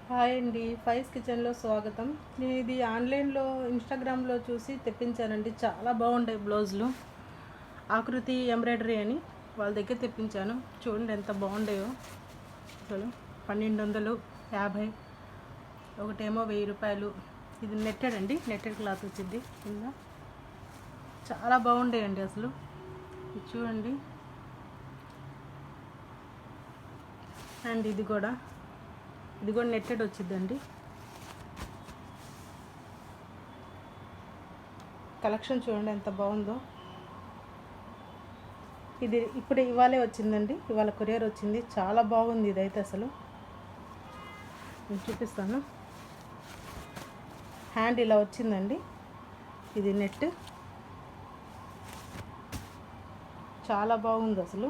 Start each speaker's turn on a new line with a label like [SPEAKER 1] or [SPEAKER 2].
[SPEAKER 1] Hi అండి, ఫైస్ కిచెన్లో స్వాగతం. నేను ఇది ఆన్లైన్లో ఇన్స్టాగ్రామ్లో చూసి తెప్పించానండి. చాలా బాగుంటాయి బ్లౌజులు. ఆకృతి ఎంబ్రాయిడరీ అని వాళ్ళ దగ్గర తెప్పించాను. చూడండి ఎంత బాగుంటాయో. అసలు 1250, ఒకటేమో 1000 రూపాయలు. ఇది నెట్టెడ్ అండి, నెట్టెడ్ క్లాత్ వచ్చింది కింద. చాలా బాగుంటాయండి అసలు. ఇది చూడండి. అండ్ ఇది కూడా నెట్టెడ్ వచ్చిందండి. కలెక్షన్ చూడండి ఎంత బాగుందో. ఇది ఇవాళే వచ్చిందండి, ఇవాళ కొరియర్ వచ్చింది. చాలా బాగుంది ఇదైతే. అసలు నేను చూపిస్తాను. హ్యాండ్ ఇలా వచ్చిందండి. ఇది నెట్ చాలా బాగుంది అసలు.